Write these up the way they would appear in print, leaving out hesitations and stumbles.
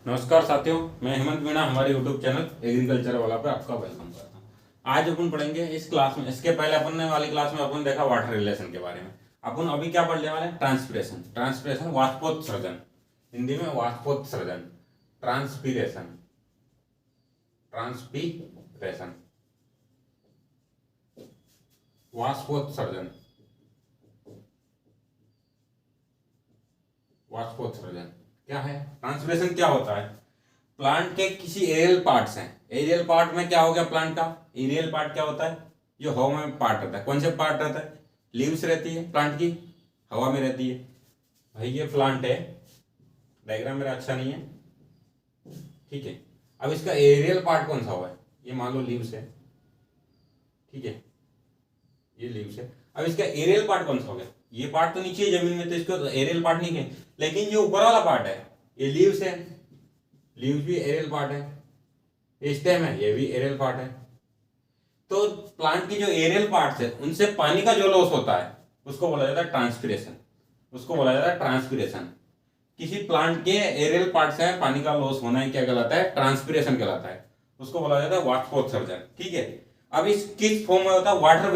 नमस्कार साथियों, मैं हेमंत मीणा हमारे यूट्यूब चैनल एग्रीकल्चर वाला पे आपका वेलकम करता हूँ। आज अपन पढ़ेंगे इस क्लास में, इसके पहले अपन ने वाली क्लास में अपन देखा वाटर रिलेशन के बारे में। अपन अभी क्या पढ़ने वाले हैं? ट्रांसपिरेशन। ट्रांसपिरेशन वाष्पोत्सर्जन, हिंदी में वाष्पोत्सर्जन, ट्रांसपीरेशन, ट्रांसपीरेशन, वाष्पोत्सर्जन, वाष्पोत्सर्जन क्या है? ट्रांसपिरेशन क्या होता है? प्लांट के किसी एरियल पार्ट्स हैं, एरियल पार्ट में क्या हो गया? प्लांट का एरियल पार्ट क्या होता है? जो हवा में पार्ट रहता है। कौन से पार्ट रहता है? लीव्स रहती है प्लांट की, हवा में रहती है। भाई ये प्लांट है, डायग्राम मेरा अच्छा नहीं है, ठीक है। अब इसका एरियल पार्ट कौन सा हुआ है? ये मान लो लीव्स है, ठीक है, ये लीव्स है। अब इसका एरियल पार्ट कौन सा हो गया? ये पार्ट तो नीचे है जमीन में, तो इसको एरियल पार्ट नहीं कहें। लेकिन जो ऊपर वाला पार्ट है ये लीव्स है, लीव्स भी एरियल पार्ट है। स्टेम है, ये भी एरियल पार्ट है। तो प्लांट की जो एरियल पार्ट्स है उनसे पानी का जो लॉस होता है उसको बोला जाता है ट्रांसपिरेशन, उसको बोला जाता है ट्रांसपिरेशन। किसी प्लांट के एरियल पार्ट से पानी का लॉस होना ही क्या कहलाता है? ट्रांसपिरेशन कहलाता है, उसको बोला जाता है वाष्पोत्सर्जन, ठीक है। अब इस किस फॉर्म में होता है? वाटर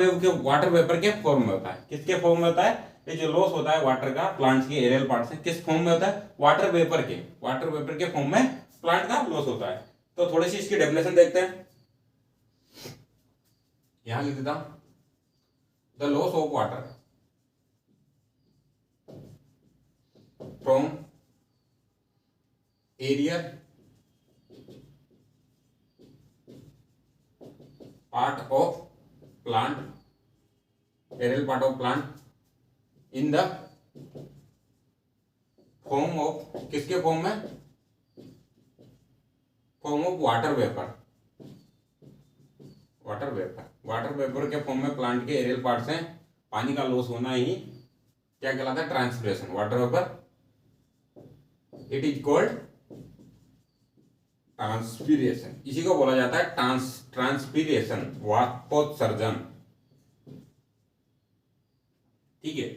वेपर के फॉर्म में होता है। किसके फॉर्म में होता है? ये जो लॉस होता है वाटर का प्लांट्स के एरियल पार्ट से, किस फॉर्म में होता है? वाटर वेपर के फॉर्म में प्लांट का लॉस होता है। तो थोड़ी सी इसकी डेफिनेशन देखते हैं। यहां लिख देता हूं, the loss of water from aerial part of plant, aerial part of plant in the form of, किसके फॉर्म में? Form of water vapour, water vapour के फॉर्म में प्लांट के एरियल पार्ट से पानी का लॉस होना ही क्या कहलाता है? Transpiration. Water vapour, it is called transpiration. इसी को बोला जाता है ट्रांसपीरेशन, वाष्पोत्सर्जन, ठीक है।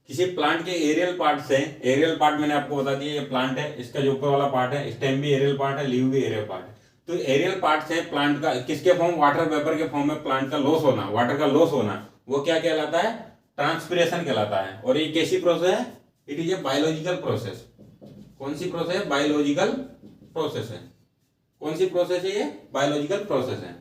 किसी प्लांट के एरियल पार्ट से, एरियल पार्ट मैंने आपको बता दिया, ये प्लांट है, इसका जो ऊपर वाला पार्ट है, स्टेम भी एरियल पार्ट है, लीव भी एरियल पार्ट है। तो एरियल पार्ट से प्लांट का किसके फॉर्म? वाटर वेपर के फॉर्म में प्लांट का लॉस होना, वाटर का लॉस होना, वो क्या कहलाता है? ट्रांसपिरेशन कहलाता है। और ये कैसी प्रोसेस है? It is a biological process. कौन सी प्रोसेस है? बायोलॉजिकल प्रोसेस है। कौन सी प्रोसेस है ये? बायोलॉजिकल प्रोसेस है,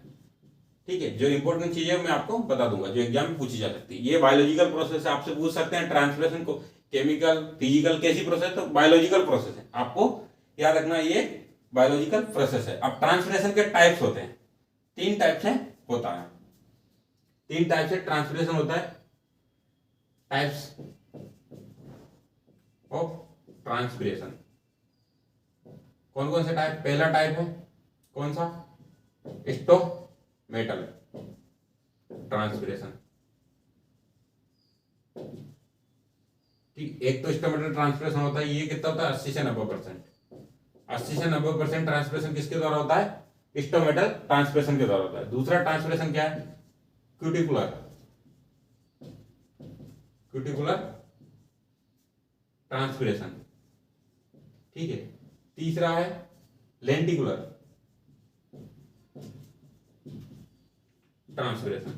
ठीक है। जो इंपॉर्टेंट चीज है मैं आपको बता दूंगा, जो एग्जाम में पूछी जा सकती है। ये बायोलॉजिकल प्रोसेस है, आपसे पूछ सकते हैं ट्रांसपिरेशन को केमिकल, फिजिकल, कैसी प्रोसेस? तो बायोलॉजिकल प्रोसेस है। आपको याद रखना ये बायोलॉजिकल प्रोसेस है। अब ट्रांसपिरेशन के टाइप्स होते हैं, 3 टाइप से होता है, 3 टाइप से ट्रांसपिरेशन होता है। टाइप्स ऑफ ट्रांसपिरेशन कौन कौन से टाइप? पहला टाइप है कौन सा? स्टोमेटल ट्रांसपिरेशन, ठीक। एक तो स्टोमेटल ट्रांसपिरेशन होता है, ये कितना होता है? 80 से 90%। 80 से 90% ट्रांसपिरेशन किसके द्वारा होता है? स्टोमेटल ट्रांसपिरेशन के द्वारा होता है। दूसरा ट्रांसपिरेशन क्या है? क्यूटिकुलर, क्यूटिकुलर ट्रांसपिरेशन, ठीक है। तीसरा है लेंटिकुलर ट्रांसपिरेशन।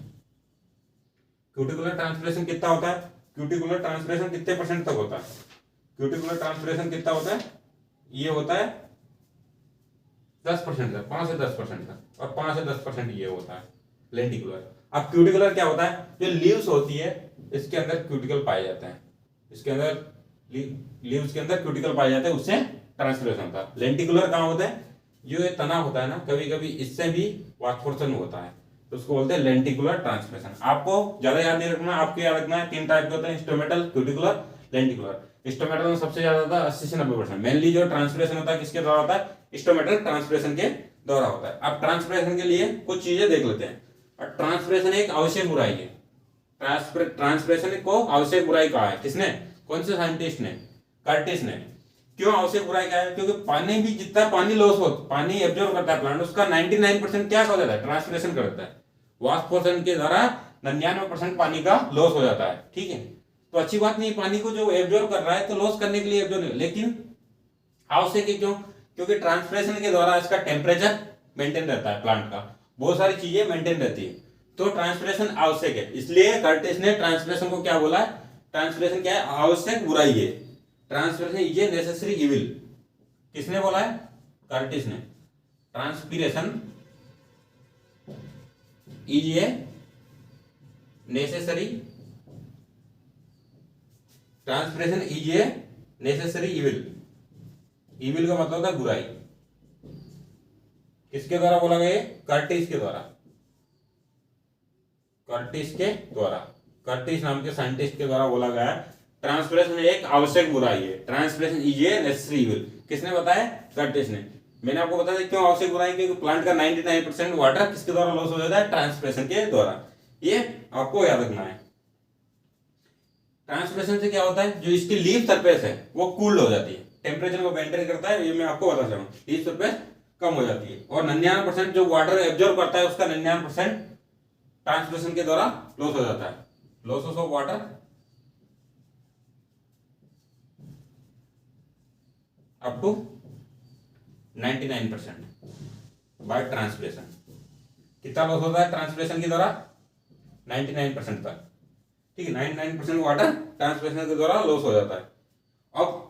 क्यूटिकुलर ट्रांसपिरेशन कितना होता है? क्यूटिकुलर ट्रांसपिरेशन कितने परसेंट तक होता है? क्यूटिकुलर ट्रांसपिरेशन कितना होता है? ये होता है 10% तक, 5 से 10% तक, और 5 से 10% ये होता है लेंटिकुलर। अब क्यूटिकुलर क्या होता है? जो लीव्स होती है इसके अंदर क्यूटिकल पाए जाते हैं, इसके अंदर लीव्स के अंदर क्यूटिकल पाए जाते हैं, उससे ट्रांसपिरेशन होता है। लेंटिकुलर कहाँ होता है? जो ये तना होता है ना, कभी कभी इससे भी वाष्पोत्सर्जन होता है, तो उसको बोलते हैं लेंटिकुलर ट्रांसपिरेशन। आपको ज्यादा याद नहीं रखना, आपको याद रखना है 3 टाइप के होते हैं, स्टोमेटल, क्यूटिकुलर, लेंटिकुलर। स्टोमेटल में सबसे ज्यादा होता है 80 से 90%। मेनली जो ट्रांसपिरेशन होता है किसके द्वारा होता है? स्टोमेटल ट्रांसपिरेशन के द्वारा होता है। अब ट्रांसपिरेशन के लिए कुछ चीजें देख लेते हैं। और ट्रांसपिरेशन एक आवश्यक बुराई है, ट्रांसपिरेशन को आवश्यक बुराई कहा है किसने? कौन से साइंटिस्ट ने? कर्टिस ने। क्यों आवश्यक बुराई कहा है? क्योंकि पानी भी, जितना पानी लॉस हो, पानी एब्जॉर्ब करता है प्लांट, उसका 99% क्या हो जाता है? ट्रांसपिरेशन कर देता है। वाष्पोत्सर्जन के द्वारा 99% पानी का लॉस हो जाता है, ठीक है। तो अच्छी बात नहीं, पानी को जो एब्जॉर्ब कर रहा है तो लॉस करने के लिए एब्जॉर्ब नहीं, लेकिन आवश्यक है। क्यों? क्योंकि ट्रांसपिरेशन के द्वारा इसका टेम्परेचर मेंटेन रहता है, प्लांट का बहुत सारी चीजें मेंटेन रहती है, तो ट्रांसपिरेशन आवश्यक है। इसलिए कर्टिस ने ट्रांसपिरेशन को क्या बोला, ट्रांसपिरेशन क्या है, आवश्यक बुराई है, transpiration is a necessary evil. किसने बोला है, कर्टिस ने। Transpiration is a necessary, transpiration is a necessary evil. Evil का मतलब होता है बुराई। किसके द्वारा बोला गया, कर्टिस के द्वारा, कर्टिस के द्वारा, कर्टिस नाम के साइंटिस्ट के द्वारा बोला गया ट्रांसपिरेशन एक आवश्यक बुराई है, transpiration is a necessary evil. किसने बताया, कर्टिस ने। मैंने आपको बताया क्यों आवश्यक बुराई, क्योंकि प्लांट का 99% वाटर किसके द्वारा लॉस हो जाता है, ट्रांसपिरेशन के द्वारा। ये आपको याद रखना है। ट्रांसपिरेशन से क्या होता है, जो इसकी लीफ सरफेस है वो कूल्ड हो जाती है, टेम्परेचर को मेंटेन करता है, ये मैं आपको बता रहा हूँ। लीफ सरफेस कम हो जाती है और 99% जो वाटर एब्जॉर्ब करता है उसका 99% ट्रांसपिरेशन के द्वारा लॉस हो जाता है। Losses of water up to 99% by transpiration. कितना लॉस होता है ट्रांसपिरेशन के द्वारा, 99% तक, ठीक है। 99% वाटर ट्रांसपिरेशन के द्वारा लॉस हो जाता है। अब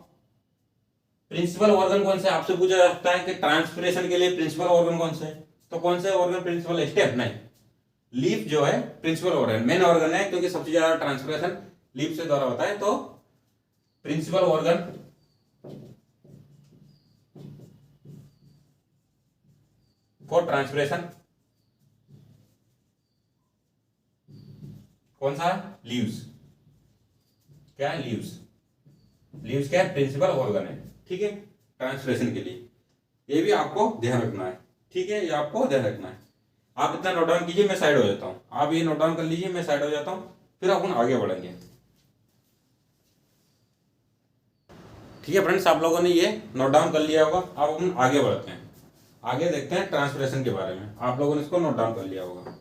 प्रिंसिपल ऑर्गन कौन से, आपसे पूछा जा सकता है कि ट्रांसपिरेशन के लिए प्रिंसिपल ऑर्गन कौन से है, तो कौन से ऑर्गन प्रिंसिपल, स्टेप नहीं, लीफ जो है प्रिंसिपल ऑर्गन, मेन ऑर्गन है, क्योंकि सबसे ज्यादा ट्रांसपिरेशन लीफ से द्वारा होता है। तो प्रिंसिपल ऑर्गन फॉर ट्रांसपिरेशन कौन सा, लीव्स। क्या है, लीव्स। लीव्स क्या है, प्रिंसिपल ऑर्गन है, ठीक है, ट्रांसपिरेशन के लिए। ये भी आपको ध्यान रखना है, ठीक है, ये आपको ध्यान रखना है। आप इतना नोट डाउन कीजिए, मैं साइड हो जाता हूं। आप ये नोट डाउन कर लीजिए, मैं साइड हो जाता हूं, फिर अपन आगे बढ़ेंगे। ठीक है फ्रेंड्स, आप लोगों ने ये नोट डाउन कर लिया होगा। अब अपन आगे बढ़ते हैं, आगे देखते हैं ट्रांसपिरेशन के बारे में। आप लोगों ने इसको नोट डाउन कर लिया होगा,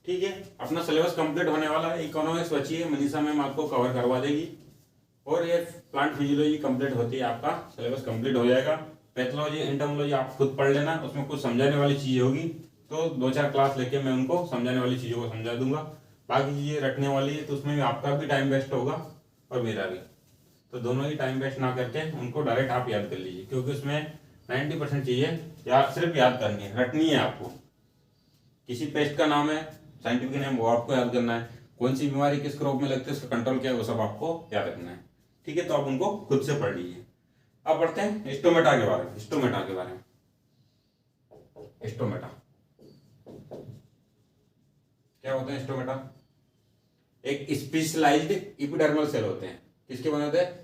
ठीक है। अपना सिलेबस कंप्लीट होने वाला है। इकोनॉमिक्स बची है, मनीषा मैम आपको कवर करवा देगी, और ये प्लांट फिजियोलॉजी कंप्लीट होती है, आपका सिलेबस कंप्लीट हो जाएगा। पैथोलॉजी एंटोमोलॉजी आप खुद पढ़ लेना, उसमें कुछ समझाने वाली चीजें होगी, तो 2-4 क्लास लेके मैं उनको समझाने वाली चीज़ों को समझा दूंगा। बाकी चीज़ें रखने वाली है तो उसमें भी आपका भी टाइम वेस्ट होगा और मेरा भी, तो दोनों ही टाइम वेस्ट ना करके उनको डायरेक्ट आप याद कर लीजिए, क्योंकि उसमें 90% चीज़ें सिर्फ याद करनी है, रटनी है आपको। किसी पेस्ट का नाम है, साइंटिफिक नेम, वो आपको याद करना है। कौन सी बीमारी किस क्रॉप में लगती है, उसका कंट्रोल क्या है, वो सब आपको याद रखना है, ठीक है। तो आप उनको खुद से पढ़ लीजिए। अब बढ़ते हैं स्टोमेटा के बारे में। स्टोमेटा के बारे में, स्टोमेटा क्या होता है, स्टोमेटा एक स्पेशलाइज्ड एपिडर्मल सेल होते हैं। किसके बने होते हैं,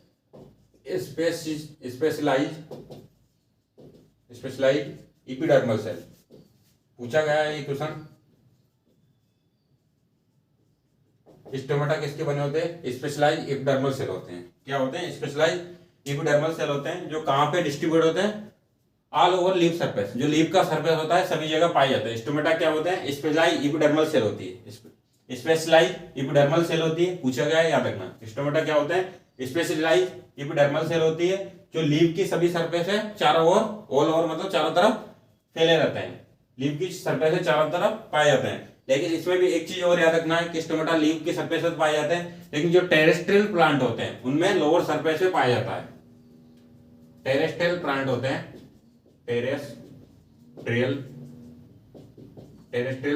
स्पेशलाइज्ड एपिडर्मल सेल। पूछा गया है ये क्वेश्चन, स्टोमेटा किसके बने होते हैं, स्पेशलाइज्ड एपिडर्मल सेल होते हैं। क्या होते हैं, स्पेशलाइज्ड एपिडर्मल सेल होते हैं, जो कहां पे डिस्ट्रीब्यूट होते हैं, ऑल ओवर लीफ सरफेस। जो लीफ का सरफेस होता है सभी जगह पाए जाते हैं। स्टोमेटा क्या होते हैं, स्पेशलाइज्ड एपिडर्मल सेल होती है, स्पेशलाइज्ड एपिडर्मल सेल होती है। पूछा गया है, याद रखना। स्टोमेटा क्या होते हैं, स्पेशलाइज्ड एपिडर्मल सेल होती है, जो लीफ की सभी सरफेस है चारों ओर, ऑल ओवर मतलब चारों तरफ फैले रहते हैं। लीफ की सरफेस है चारों तरफ पाए जाते हैं। लेकिन इसमें भी एक चीज और याद रखना है कि स्टोमेटा लीफ की सरफेस पे पाए जाते हैं, लेकिन जो टेरेस्ट्रियल प्लांट होते हैं उनमें लोअर सरफेस पे पाया जाता है। टेरेस्ट्रियल प्लांट होते हैं, टेरेस्ट्रियल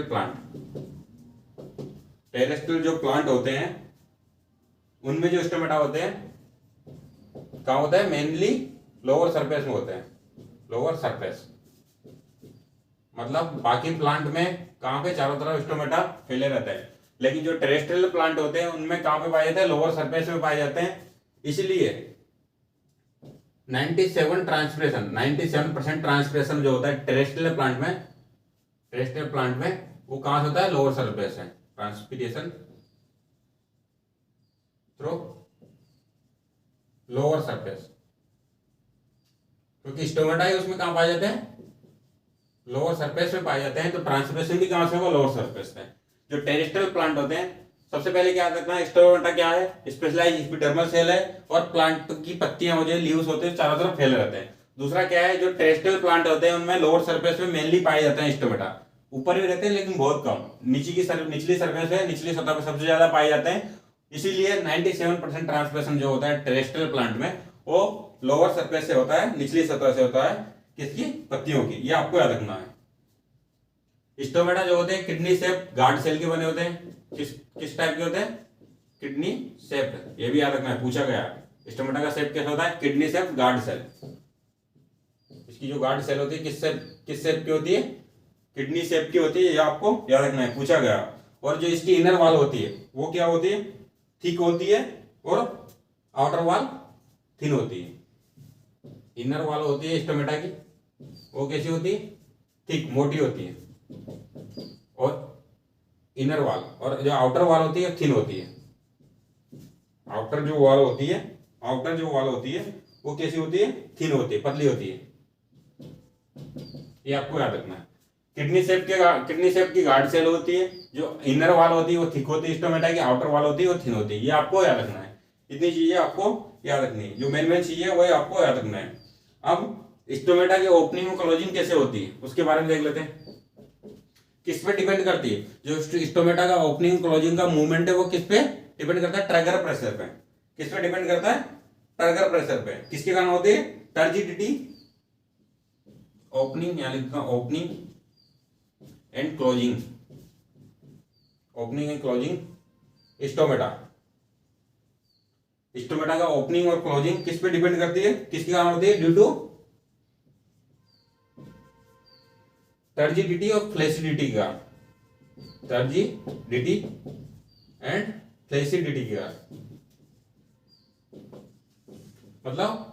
प्लांट, टेरेस्ट्रियल जो प्लांट होते हैं उनमें जो स्टोमेटा होते हैं कहाँ होता है, मेनली लोअर सरफेस में होते हैं। लोअर सरफेस मतलब बाकी प्लांट में कहाँ पे, चारों तरफ स्टोमेटा फैले रहते हैं, लेकिन जो टेरेस्ट्रियल प्लांट होते हैं उनमें कहाँ पे पाए जाते हैं, लोअर सरफेस में पाए जाते हैं। इसलिए 97% ट्रांसपिरेशन जो होता है टेरेस्ट्रियल प्लांट में वो कहां से होता है, लोअर सरफेस है। ट्रांसपिरेशन थ्रू लोअर सरफेस, क्योंकि स्टोमेटा ही उसमें कहां पाए जाते हैं, लोअर सरफेस में पाए जाते हैं। तो ट्रांसपिरेशन भी कहां से होगा, लोअर सरफेस पे। जो टेरेस्ट्रियल प्लांट होते हैं, सबसे पहले क्या रखना है, स्टोमेटा क्या है, स्पेशलाइज्ड एपिडर्मल सेल है, और प्लांट की पत्तियां मुझे लीव्स होते हैं चारों तरफ फैले रहते हैं। दूसरा क्या है, जो टेरेस्ट्रियल प्लांट होते हैं उनमें लोअर सरफेस में मेनली पाए जाते हैं स्टोमेटा, ऊपर भी रहते हैं लेकिन बहुत कम, निचली सरफेस है, निचली सतह पर सबसे ज्यादा पाए जाते हैं। इसीलिए 97% ट्रांसपिरेशन जो होता है टेरेस्ट्रियल प्लांट में वो लोअर सरफेस से होता है, निचली सतह से होता है, किसकी, पत्तियों की। ये आपको याद रखना है। स्टोमेटा जो होते हैं किडनी शेप गार्ड सेल के बने होते हैं। किस टाइप के होते हैं, किडनी शेप, ये भी याद रखना है, पूछा गया। स्टोमेटा का शेप कैसा होता है, किडनी शेप गार्ड सेल। इसकी जो गार्ड सेल होती है किस शेप की होती है, किडनी शेप की होती है, ये आपको याद रखना है, पूछा गया। और जो इसकी इनर वॉल होती है वो क्या होती है, थिक होती है, और आउटर वॉल थिन होती है। इनर वॉल होती है स्टोमेटा की, वो कैसी होती है, थिक, मोटी होती है, और इनर वॉल, और जो आउटर वॉल होती है थिन होती है। आउटर जो वॉल होती है वो कैसी होती है, थिन होती है, पतली होती है। ये आपको याद रखना है। किडनी शेप की गार्ड सेल होती है, जो इनर वॉल होती है वो थिक होती है स्टोमेटा की, आउटर वॉल होती है वो थिन होती है। ये आपको याद रखना है। इतनी चीजें आपको याद रखनी है, जो मेन चीजें वही आपको याद रखना है। अब स्टोमेटा की ओपनिंग और क्लोजिंग कैसे होती है उसके बारे में देख लेते हैं। किस पे डिपेंड करती है, जो स्टोमेटा का ओपनिंग क्लोजिंग का मूवमेंट है वो किस पे डिपेंड करता है, ट्रैगर प्रेशर पे। किस पे डिपेंड करता है, ट्रैगर प्रेशर पे। किसके कारण होती है, turgidity, opening and closing, opening and closing stomata का ओपनिंग और क्लोजिंग किस पे डिपेंड करती है, किसके कारण होती है, ड्यू टू टर्जिडिटी और फ्लेसिडिटी का, टर्जिडिटी एंड फ्लेसिडिटी का, मतलब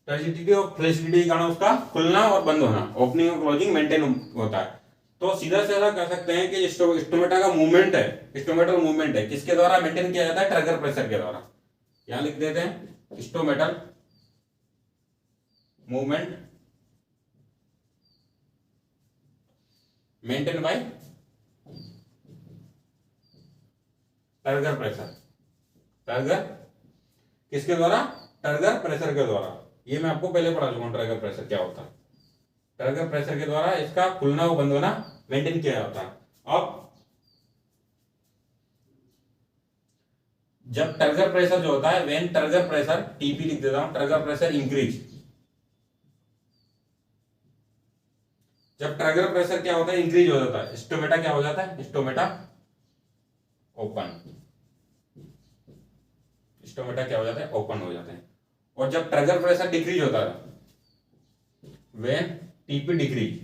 टर्जिडिटी और फ्लेसिडिटी के कारण उसका खुलना और बंद होना, ओपनिंग और क्लोजिंग मेंटेन होता है। तो सीधा सीधा कह सकते हैं कि स्टोमेटा का मूवमेंट है, स्टोमेटल मूवमेंट है, किसके द्वारा मेंटेन किया जाता है, ट्रैगर प्रेशर के द्वारा। यहां लिख देते हैं, stomatal movement maintain by Trager pressure. Trager किसके द्वारा, ट्रैगर प्रेशर के द्वारा। ये मैं आपको पहले पढ़ा चुका हूं, ट्रैगर प्रेशर क्या होता है। ट्रैगर प्रेशर के द्वारा इसका खुलना और बंद होना मेंटेन किया जाता है। अब जब ट्रैगर प्रेशर जो होता है, व्हेन ट्रैगर प्रेशर, टीपी लिख देता हूं, ट्रैगर प्रेशर इंक्रीज। जब ट्रैगर प्रेशर क्या होता है, इंक्रीज हो जाता है, स्टोमेटा क्या हो जाता है, स्टोमेटा ओपन, स्टोमेटा क्या हो जाता है, ओपन हो जाते हैं। और जब ट्रैगर प्रेशर डिक्रीज होता है, व्हेन टीपी डिक्रीज,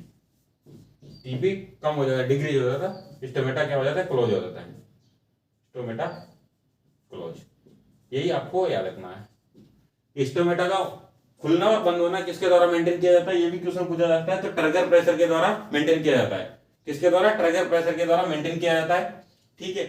टीपी कम हो जाता है, डिक्रीज हो जाता है, स्टोमेटा क्या हो जाता है, क्लोज हो जाता है, स्टोमेटा क्लोज। यही आपको याद रखना है। स्टोमेटा का खुलना और बंद होना किसके द्वारा मेंटेन किया जाता है, ये भी क्वेश्चन पूछा जाता है। तो ट्रैगर प्रेशर के द्वारा मेंटेन किया जाता है। किसके द्वारा, ट्रैगर प्रेशर के द्वारा मेंटेन किया जाता है। ठीक है,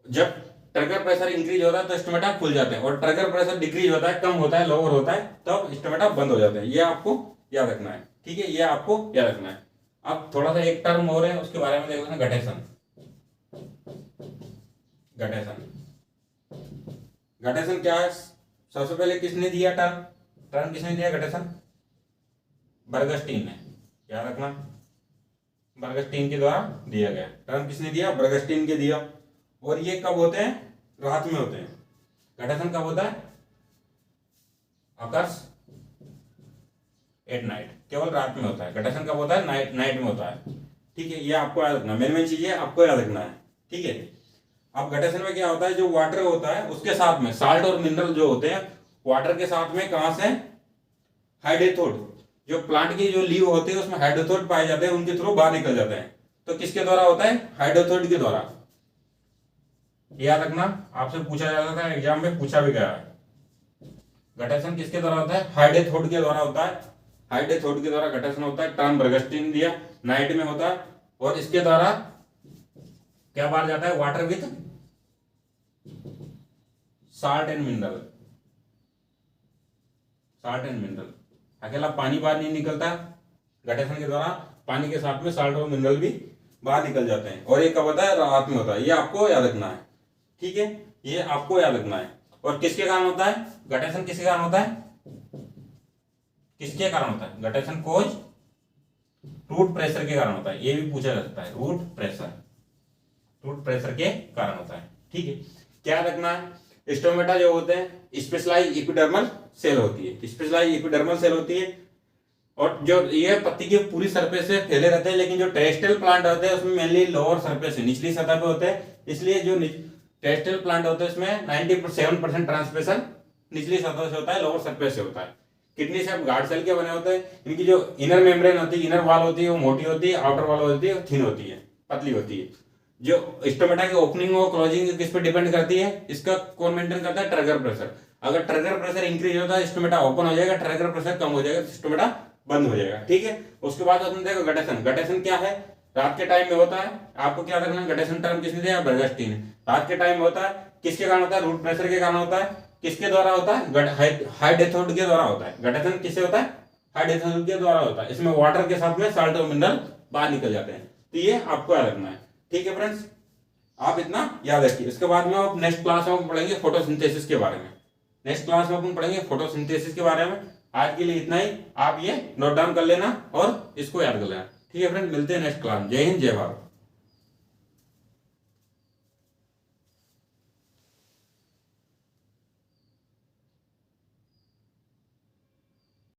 जब ट्रैगर प्रेशर इंक्रीज होता है तो स्टोमेटा खुल जाते हैं, और ट्रैगर प्रेशर डिक्रीज होता है, कम होता है, लोअर होता है, तब स्टोमेटा बंद हो जाते हैं। ये आपको याद रखना है। ठीक है, ये आपको याद रखना है। अब थोड़ा सा एक टर्म और है, उसके बारे में देख लेना, गठेशन। गठेशन क्या है, सबसे पहले किसने दिया टर्म किसने दिया, गठेशन बर्गस्टीन ने, याद रखना, बर्गस्टीन के द्वारा दिया गया टर्म। किसने दिया, बर्गस्टीन के दिया। और ये कब होते हैं, रात में होते हैं। गठेशन कब होता है, अकर्स एट नाइट, केवल रात में होता है। गठेशन कब होता है, नाइट में होता है। ठीक है, ये आपको याद रखना, मेन चीजें आपको याद रखना है। ठीक है, अब गठेशन में क्या होता है, जो वाटर होता है उसके साथ में साल्ट और मिनरल जो होते हैं, वाटर के साथ में कहां से, हाइड्रोथोड, जो प्लांट की जो लीव होते हैं उसमें हाइड्रोथोड पाए जाते हैं, उनके थ्रू बाहर निकल जाते हैं। तो किसके द्वारा होता है, हाइड्रोथोड के द्वारा। याद रखना, आपसे पूछा जाता था, एग्जाम में पूछा भी गया है। गठेशन किसके द्वारा होता है, हाइड्रोथोड के द्वारा होता है। हाइड्रोथोड के द्वारा गठेशन होता है। टर्म बर्गस्टीन दिया, नाइट में होता है। और इसके द्वारा क्या बाहर जाता है, water with salt and mineral, salt and mineral. अकेला पानी बाहर नहीं निकलता, गठेशन के द्वारा पानी के साथ में साल्ट और मिनरल भी बाहर निकल जाते हैं। और ये कब होता है, रात में होता है। ये आपको याद रखना है। ठीक है, ये आपको याद रखना है। और किसके कारण होता है, गठेशन किसके कारण होता है, किसके कारण होता है? गटेशन कोज रूट प्रेशर के कारण होता है। ये भी पूछा जा सकता है, रूट प्रेशर के कारण होता है। ठीक है, क्या रखना है? स्टोमेटा जो होते हैं स्पेशलाइज इपिडर्मल सेल होती है, स्पेशलाइज इपिडर्मल सेल होती है, और जो ये पत्ती की पूरी सरफेस से फैले रहते हैं, लेकिन जो टेरेस्ट्रियल प्लांट होते हैं उसमें मेनली लोअर सरफेस है, निचली सतह पे होते हैं। इसलिए जो टेरेस्ट्रियल प्लांट होते हैं उसमें 97% ट्रांसपिरेशन निचली सतह से होता है, लोअर सरफेस से होता है। किडनी से गार्ड सेल के बने होते हैं, इनकी जो इनर मेम्ब्रेन होती है, इनर वॉल होती है वो मोटी होती है, आउटर वॉल होती है थिन होती है, पतली होती है। जो स्टोमेटा की ओपनिंग और क्लोजिंग किस पे डिपेंड करती है? इसका कौन मेंटेन करता है? Trigger pressure. अगर ट्रिगर प्रेशर इंक्रीज होता है स्टोमेटा ओपन हो जाएगा, ट्रिगर प्रेशर कम हो जाएगा स्टोमेटा बंद हो जाएगा। ठीक है, उसके बाद अपन देखो गटेशन। गटेशन क्या है? रात के टाइम में होता है, आपको क्या रखना है? गटेशन टर्म किसने दिया? बर्गस्टीन ने। रात के टाइम में होता है, किसके कारण होता है? रूट प्रेशर के कारण होता है। किसके द्वारा होता है? हाई डेथोड के द्वारा होता है। गटेशन किससे होता है? हाई डेथोड के द्वारा होता है। इसमें वाटर के साथ में साल्ट और मिनरल बाहर निकल जाते हैं। तो ये आपको याद रखना है। ठीक है फ्रेंड्स, आप इतना याद रखिए। इसके बाद में आप नेक्स्ट क्लास में पढ़ेंगे फोटोसिंथेसिस के बारे में। नेक्स्ट क्लास में अपन पढ़ेंगे फोटोसिंथेसिस के बारे में। आज के लिए इतना ही, आप ये नोट डाउन कर लेना और इसको याद कर लेना। ठीक है फ्रेंड, मिलते हैं नेक्स्ट क्लास में। जय हिंद, जय भारत।